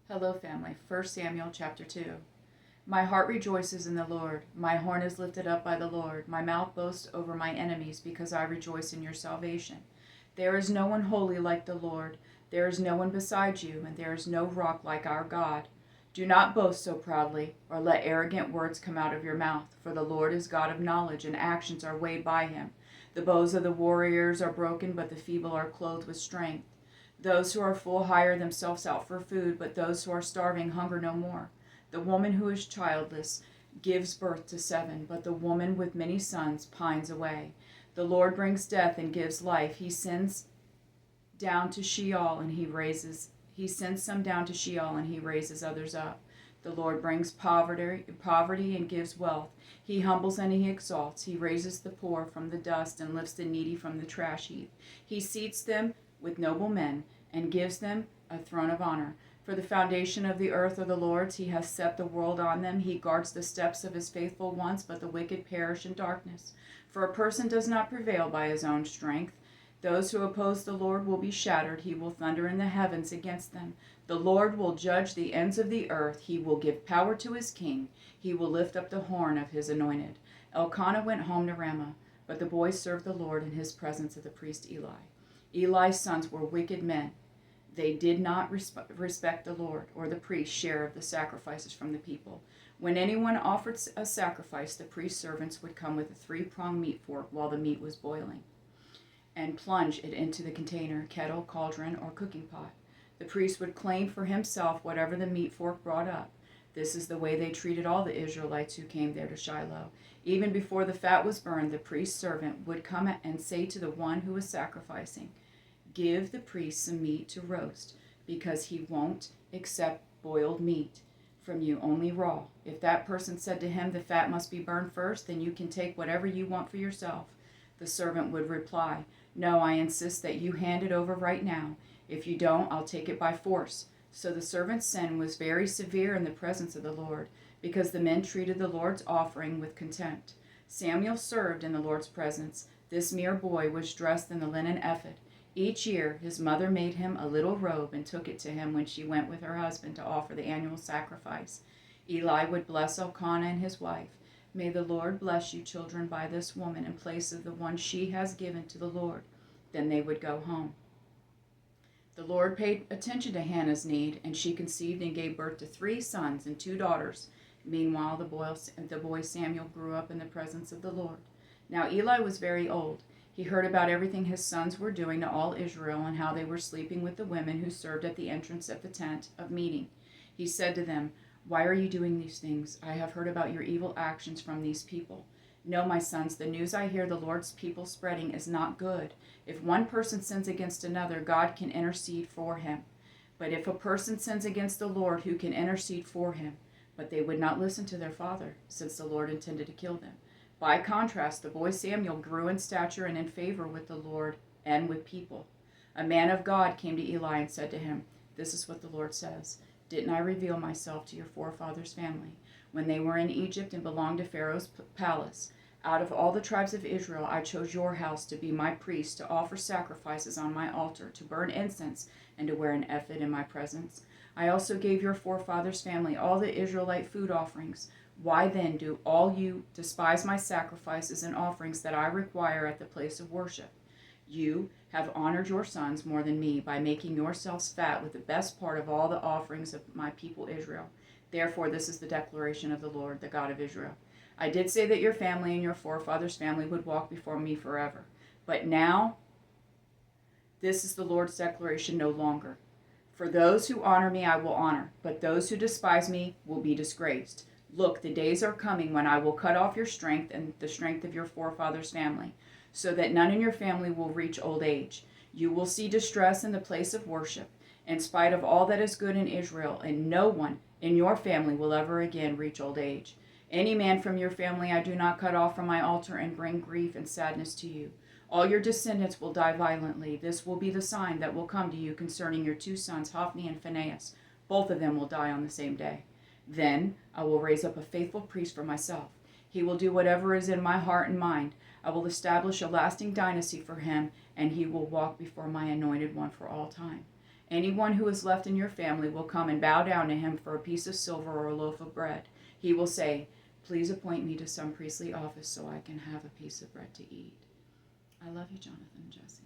Hello, family. 1 Samuel chapter 2. My heart rejoices in the Lord. My horn is lifted up by the Lord. My mouth boasts over my enemies because I rejoice in your salvation. There is no one holy like the Lord. There is no one beside you, and there is no rock like our God. Do not boast so proudly, or let arrogant words come out of your mouth, for the Lord is God of knowledge, and actions are weighed by him. The bows of the warriors are broken, but the feeble are clothed with strength. Those who are full hire themselves out for food, but those who are starving hunger no more. The woman who is childless gives birth to 7, but the woman with many sons pines away. The Lord brings death and gives life. He sends down to Sheol and he sends some down to Sheol and he raises others up. The Lord brings poverty and gives wealth. He humbles and he exalts. He raises the poor from the dust and lifts the needy from the trash heap. He seats them with noble men and gives them a throne of honor. For the foundation of the earth are the Lord's. He has set the world on them. He guards the steps of his faithful ones, but the wicked perish in darkness. For a person does not prevail by his own strength. Those who oppose the Lord will be shattered. He will thunder in the heavens against them. The Lord will judge the ends of the earth. He will give power to his king. He will lift up the horn of his anointed. Elkanah went home to Ramah, but the boys served the Lord in his presence of the priest Eli. Eli's sons were wicked men. They did not respect the Lord or the priest's share of the sacrifices from the people. When anyone offered a sacrifice, the priest's servants would come with a 3-pronged meat fork while the meat was boiling and plunge it into the container, kettle, cauldron, or cooking pot. The priest would claim for himself whatever the meat fork brought up. This is the way they treated all the Israelites who came there to Shiloh. Even before the fat was burned, the priest's servant would come and say to the one who was sacrificing, "Give the priest some meat to roast, because he won't accept boiled meat from you, only raw." If that person said to him, "The fat must be burned first, then you can take whatever you want for yourself," the servant would reply, "No, I insist that you hand it over right now. If you don't, I'll take it by force." So the servant's sin was very severe in the presence of the Lord, because the men treated the Lord's offering with contempt. Samuel served in the Lord's presence. This mere boy was dressed in the linen ephod. Each year his mother made him a little robe and took it to him when she went with her husband to offer the annual sacrifice. Eli would bless Elkanah and his wife. "May the Lord bless you, children, by this woman in place of the one she has given to the Lord." Then they would go home. The Lord paid attention to Hannah's need, and she conceived and gave birth to 3 sons and 2 daughters. Meanwhile, the boy Samuel grew up in the presence of the Lord. Now Eli was very old. He heard about everything his sons were doing to all Israel and how they were sleeping with the women who served at the entrance of the tent of meeting. He said to them, "Why are you doing these things? I have heard about your evil actions from these people. No, my sons, the news I hear the Lord's people spreading is not good. If one person sins against another, God can intercede for him. But if a person sins against the Lord, who can intercede for him?" But they would not listen to their father, since the Lord intended to kill them. By contrast, the boy Samuel grew in stature and in favor with the Lord and with people. A man of God came to Eli and said to him, "This is what the Lord says. Didn't I reveal myself to your forefathers' family when they were in Egypt and belonged to Pharaoh's palace? Out of all the tribes of Israel, I chose your house to be my priest, to offer sacrifices on my altar, to burn incense, and to wear an ephod in my presence. I also gave your forefathers' family all the Israelite food offerings. Why then do all you despise my sacrifices and offerings that I require at the place of worship? You have honored your sons more than me by making yourselves fat with the best part of all the offerings of my people Israel. Therefore, this is the declaration of the Lord, the God of Israel. I did say that your family and your forefathers' family would walk before me forever. But now, this is the Lord's declaration no longer. For those who honor me I will honor, but those who despise me will be disgraced. Look, the days are coming when I will cut off your strength and the strength of your forefathers' family, so that none in your family will reach old age. You will see distress in the place of worship, in spite of all that is good in Israel, and no one in your family will ever again reach old age. Any man from your family I do not cut off from my altar and bring grief and sadness to you. All your descendants will die violently. This will be the sign that will come to you concerning your 2 sons, Hophni and Phinehas. Both of them will die on the same day. Then I will raise up a faithful priest for myself. He will do whatever is in my heart and mind. I will establish a lasting dynasty for him, and he will walk before my anointed one for all time. Anyone who is left in your family will come and bow down to him for a piece of silver or a loaf of bread. He will say, please appoint me to some priestly office so I can have a piece of bread to eat. I love you, Jonathan and Jesse.